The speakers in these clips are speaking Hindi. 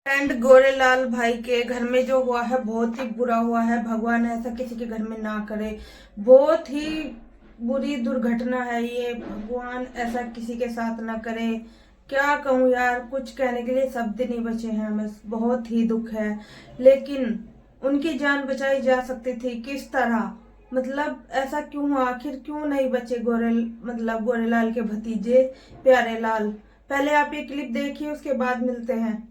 एंड गोरेलाल भाई के घर में जो हुआ है बहुत ही बुरा हुआ है। भगवान ऐसा किसी के घर में ना करे। बहुत ही बुरी दुर्घटना है ये। भगवान ऐसा किसी के साथ ना करे। क्या कहूँ यार, कुछ कहने के लिए शब्द नहीं बचे हैं हमें। बहुत ही दुख है। लेकिन उनकी जान बचाई जा सकती थी किस तरह? मतलब ऐसा क्यों हुआ? आखिर क्यों नहीं बचे गोरेलाल के भतीजे प्यारे लाल? पहले आप ये क्लिप देखिए, उसके बाद मिलते हैं।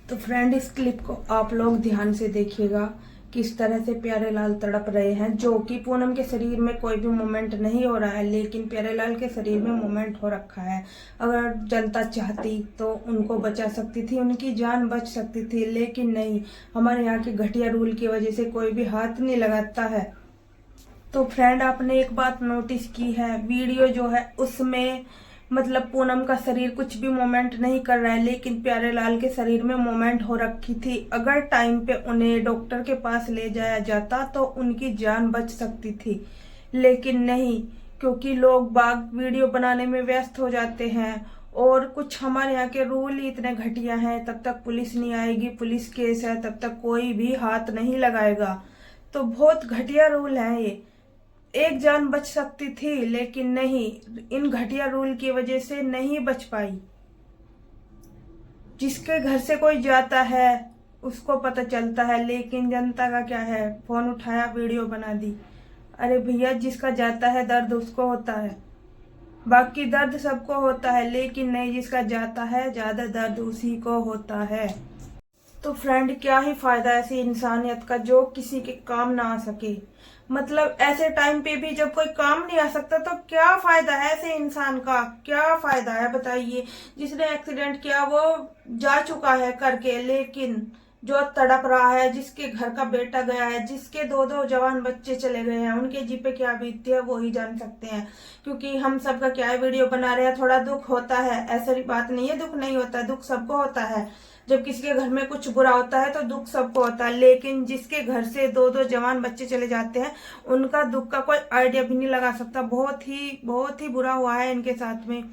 तो फ्रेंड, इस क्लिप को आप लोग ध्यान से देखिएगा। किस तरह से प्यारे लाल तड़प रहे हैं, जो कि पूनम के शरीर में कोई भी मूवमेंट नहीं हो रहा है, लेकिन प्यारे लाल के शरीर में मूवमेंट हो रखा है। अगर जनता चाहती तो उनको बचा सकती थी, उनकी जान बच सकती थी, लेकिन नहीं। हमारे यहाँ के घटिया रूल की वजह से कोई भी हाथ नहीं लगाता है। तो फ्रेंड, आपने एक बात नोटिस की है, वीडियो जो है उसमें पूनम का शरीर कुछ भी मूवमेंट नहीं कर रहा है, लेकिन प्यारे लाल के शरीर में मूवमेंट हो रखी थी। अगर टाइम पे उन्हें डॉक्टर के पास ले जाया जाता तो उनकी जान बच सकती थी, लेकिन नहीं, क्योंकि लोग बाग वीडियो बनाने में व्यस्त हो जाते हैं। और कुछ हमारे यहाँ के रूल ही इतने घटिया हैं, तब तक पुलिस नहीं आएगी, पुलिस केस है, तब तक कोई भी हाथ नहीं लगाएगा। तो बहुत घटिया रूल है ये। एक जान बच सकती थी, लेकिन नहीं, इन घटिया रूल की वजह से नहीं बच पाई। जिसके घर से कोई जाता है उसको पता चलता है, लेकिन जनता का क्या है, फोन उठाया वीडियो बना दी। अरे भैया, जिसका जाता है दर्द उसको होता है, बाकी दर्द सबको होता है, लेकिन नहीं, जिसका जाता है ज्यादा दर्द उसी को होता है। तो फ्रेंड, क्या ही फायदा ऐसी इंसानियत का जो किसी के काम ना आ सके। ऐसे टाइम पे भी जब कोई काम नहीं आ सकता तो क्या फायदा है ऐसे इंसान का? क्या फायदा है बताइए? जिसने एक्सीडेंट किया वो जा चुका है करके, लेकिन जो तड़प रहा है, जिसके घर का बेटा गया है, जिसके दो दो जवान बच्चे चले गए हैं, उनके जी पे क्या बीतती है वो ही जान सकते हैं। क्योंकि हम सबका क्या है, वीडियो बना रहे हैं, थोड़ा दुख होता है, ऐसी बात नहीं है दुख नहीं होता, दुख सबको होता है। जब किसी के घर में कुछ बुरा होता है तो दुख सबको होता है, लेकिन जिसके घर से दो दो जवान बच्चे चले जाते हैं उनका दुख का कोई आइडिया भी नहीं लगा सकता। बहुत ही बुरा हुआ है इनके साथ में।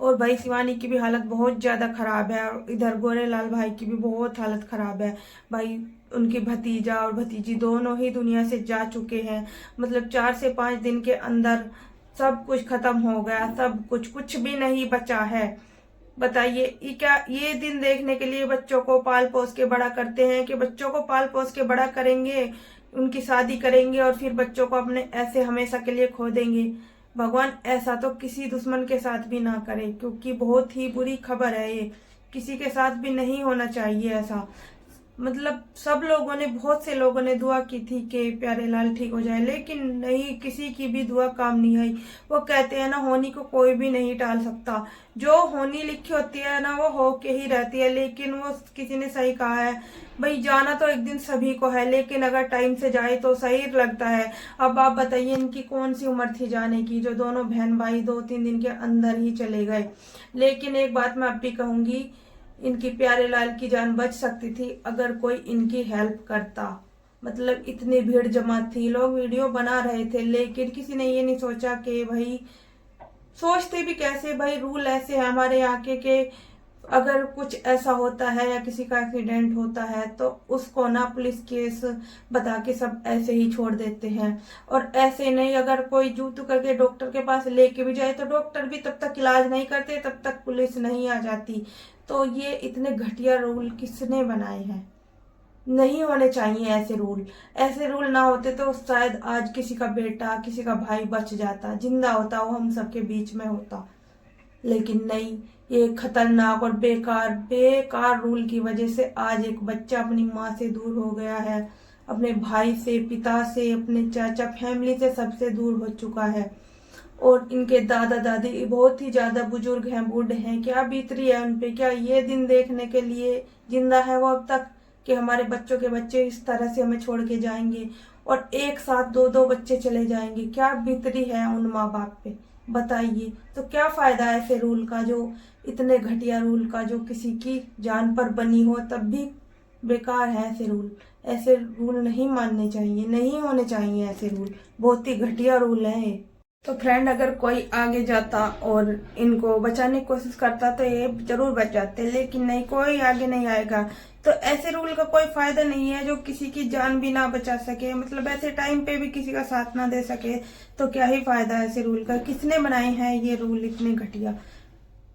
और भाई शिवानी की भी हालत बहुत ज्यादा खराब है, और इधर गोरेलाल भाई की भी बहुत हालत खराब है। भाई, उनकी भतीजा और भतीजी दोनों ही दुनिया से जा चुके हैं। 4 से 5 दिन के अंदर सब कुछ खत्म हो गया, सब कुछ भी नहीं बचा है। बताइए, ये क्या, ये दिन देखने के लिए बच्चों को पाल पोस के बड़ा करते हैं कि बच्चों को पाल पोस के बड़ा करेंगे, उनकी शादी करेंगे और फिर बच्चों को अपने ऐसे हमेशा के लिए खो देंगे? भगवान ऐसा तो किसी दुश्मन के साथ भी ना करे, क्योंकि बहुत ही बुरी खबर है ये। किसी के साथ भी नहीं होना चाहिए ऐसा। सब लोगों ने, बहुत से लोगों ने दुआ की थी कि प्यारे लाल ठीक हो जाए, लेकिन नहीं, किसी की भी दुआ काम नहीं आई। वो कहते हैं ना, होनी को कोई भी नहीं टाल सकता। जो होनी लिखी होती है ना वो हो के ही रहती है। लेकिन वो किसी ने सही कहा है, भाई जाना तो एक दिन सभी को है, लेकिन अगर टाइम से जाए तो सही लगता है। अब आप बताइए, इनकी कौन सी उम्र थी जाने की, जो दोनों बहन भाई 2-3 दिन के अंदर ही चले गए। लेकिन एक बात मैं अब भी कहूंगी, इनकी प्यारे लाल की जान बच सकती थी अगर कोई इनकी हेल्प करता। इतनी भीड़ जमा थी, लोग वीडियो बना रहे थे, लेकिन किसी ने ये नहीं सोचा कि भाई, सोचते भी कैसे भाई, रूल ऐसे है हमारे यहाँ के अगर कुछ ऐसा होता है या किसी का एक्सीडेंट होता है तो उसको ना पुलिस केस बता के सब ऐसे ही छोड़ देते हैं। और ऐसे नहीं, अगर कोई जूतू करके डॉक्टर के पास लेके भी जाए तो डॉक्टर भी तब तक इलाज नहीं करते, तब तक पुलिस नहीं आ जाती। तो ये इतने घटिया रूल किसने बनाए हैं? नहीं होने चाहिए ऐसे रूल। ऐसे रूल ना होते तो शायद आज किसी का बेटा, किसी का भाई बच जाता, जिंदा होता, वो हम सबके बीच में होता। लेकिन नहीं, ये खतरनाक और बेकार बेकार रूल की वजह से आज एक बच्चा अपनी माँ से दूर हो गया है, अपने भाई से, पिता से, अपने चाचा, फैमिली से, सबसे दूर हो चुका है। और इनके दादा दादी बहुत ही ज्यादा बुजुर्ग हैं, बूढ़े हैं। क्या बीत रही है उनपे? क्या ये दिन देखने के लिए जिंदा है वो अब तक, कि हमारे बच्चों के बच्चे इस तरह से हमें छोड़ के जाएंगे और एक साथ दो दो बच्चे चले जाएंगे? क्या बीत रही है उन माँ बाप पे? बताइए। तो क्या फायदा है ऐसे रूल का, जो इतने घटिया रूल का, जो किसी की जान पर बनी हो तब भी बेकार है ऐसे रूल। ऐसे रूल नहीं मानने चाहिए, नहीं होने चाहिए ऐसे रूल। बहुत ही घटिया रूल है ये। तो फ्रेंड, अगर कोई आगे जाता और इनको बचाने की कोशिश करता तो ये जरूर बच जाते, लेकिन नहीं, कोई आगे नहीं आएगा। तो ऐसे रूल का कोई फायदा नहीं है जो किसी की जान भी ना बचा सके, मतलब ऐसे टाइम पे भी किसी का साथ ना दे सके, तो क्या ही फायदा है ऐसे रूल का। किसने बनाए हैं ये रूल इतने घटिया।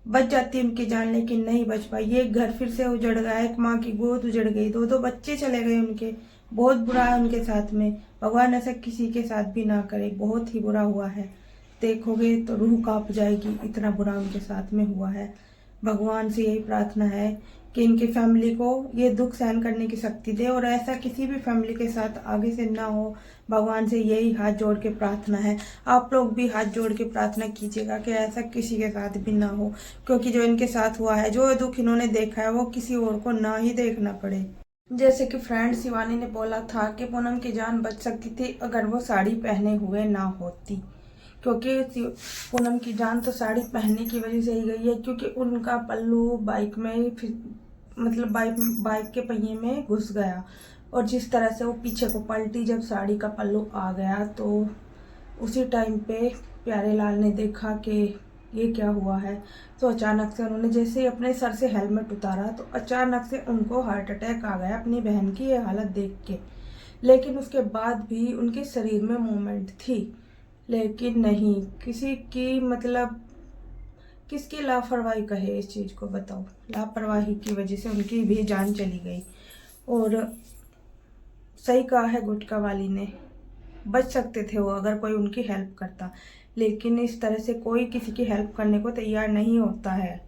बच जाती उनकी जान, लेकिन नहीं बच पाई। ये घर फिर से उजड़ गया, एक माँ की गोद उजड़ गई, दो दो बच्चे चले गए उनके। बहुत बुरा है उनके साथ में। भगवान ऐसा किसी के साथ भी ना करे, बहुत ही बुरा हुआ है। देखोगे तो रूह कांप जाएगी, इतना बुरा उनके साथ में हुआ है। भगवान से यही प्रार्थना है कि इनकी फैमिली को ये दुख सहन करने की शक्ति दे, और ऐसा किसी भी फैमिली के साथ आगे से ना हो। भगवान से यही हाथ जोड़ के प्रार्थना है। आप लोग भी हाथ जोड़ के प्रार्थना कीजिएगा कि ऐसा किसी के साथ भी ना हो, क्योंकि जो इनके साथ हुआ है, जो दुख इन्होंने देखा है, वो किसी और को ना ही देखना पड़े। जैसे कि फ्रेंड शिवानी ने बोला था कि पूनम की जान बच सकती थी अगर वो साड़ी पहने हुए ना होती, क्योंकि पूनम की जान तो साड़ी पहनने की वजह से ही गई है, क्योंकि उनका पल्लू बाइक में मतलब बाइक के पहिए में घुस गया, और जिस तरह से वो पीछे को पलटी जब साड़ी का पल्लू आ गया, तो उसी टाइम पे प्यारे लाल ने देखा कि ये क्या हुआ है। तो अचानक से उन्होंने जैसे ही अपने सर से हेलमेट उतारा, तो अचानक से उनको हार्ट अटैक आ गया अपनी बहन की ये हालत देख के। लेकिन उसके बाद भी उनके शरीर में मूवमेंट थी, लेकिन नहीं, किसी की मतलब किसकी लापरवाही कहे इस चीज़ को, बताओ। लापरवाही की वजह से उनकी भी जान चली गई। और सही कहा है गुटखा वाली ने, बच सकते थे वो अगर कोई उनकी हेल्प करता, लेकिन इस तरह से कोई किसी की हेल्प करने को तैयार नहीं होता है।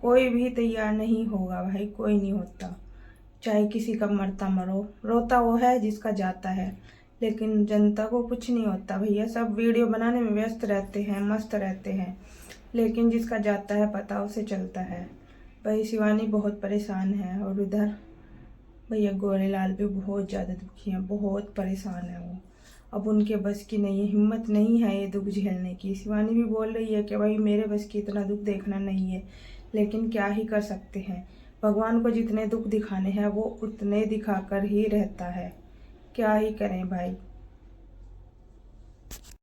कोई भी तैयार नहीं होगा भाई, कोई नहीं होता। चाहे किसी का मरता मरो, रोता वो है जिसका जाता है, लेकिन जनता को कुछ नहीं होता भैया। सब वीडियो बनाने में व्यस्त रहते हैं, मस्त रहते हैं, लेकिन जिसका जाता है पता उसे चलता है। भाई शिवानी बहुत परेशान है, और उधर भैया गोरेलाल भी बहुत ज़्यादा दुखी हैं, बहुत परेशान है वो। अब उनके बस की नहीं है, हिम्मत नहीं है ये दुख झेलने की। शिवानी भी बोल रही है कि भाई मेरे बस की इतना दुख देखना नहीं है, लेकिन क्या ही कर सकते हैं। भगवान को जितने दुख दिखाने हैं वो उतने दिखाकर ही रहता है, क्या ही करें भाई।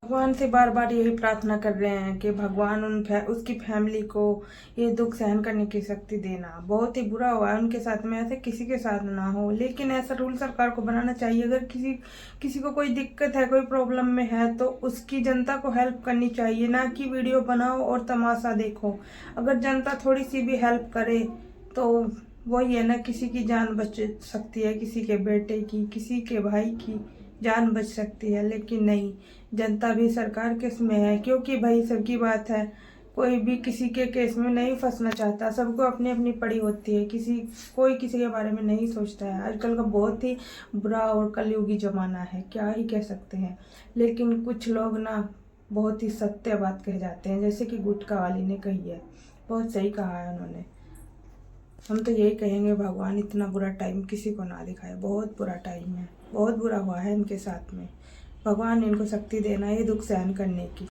भगवान से बार बार यही प्रार्थना कर रहे हैं कि भगवान उसकी फैमिली को ये दुख सहन करने की शक्ति देना। बहुत ही बुरा हुआ है उनके साथ में, ऐसे किसी के साथ ना हो। लेकिन ऐसा रूल सरकार को बनाना चाहिए, अगर किसी को कोई दिक्कत है, कोई प्रॉब्लम में है, तो उसकी जनता को हेल्प करनी चाहिए, ना कि वीडियो बनाओ और तमाशा देखो। अगर जनता थोड़ी सी भी हेल्प करे तो वही है ना, किसी की जान बच सकती है, किसी के बेटे की, किसी के भाई की जान बच सकती है। लेकिन नहीं, जनता भी सरकार केस में है, क्योंकि भाई सबकी बात है, कोई भी किसी के केस में नहीं फंसना चाहता। सबको अपनी अपनी पड़ी होती है, कोई किसी के बारे में नहीं सोचता है। आजकल का बहुत ही बुरा और कलयुगी जमाना है, क्या ही कह सकते हैं। लेकिन कुछ लोग ना बहुत ही सत्य बात कह जाते हैं, जैसे कि गुटखा वाली ने कही है, बहुत सही कहा है उन्होंने। हम तो यही कहेंगे, भगवान इतना बुरा टाइम किसी को ना दिखाए। बहुत बुरा टाइम है, बहुत बुरा हुआ है इनके साथ में। भगवान इनको शक्ति देना ये दुख सहन करने की।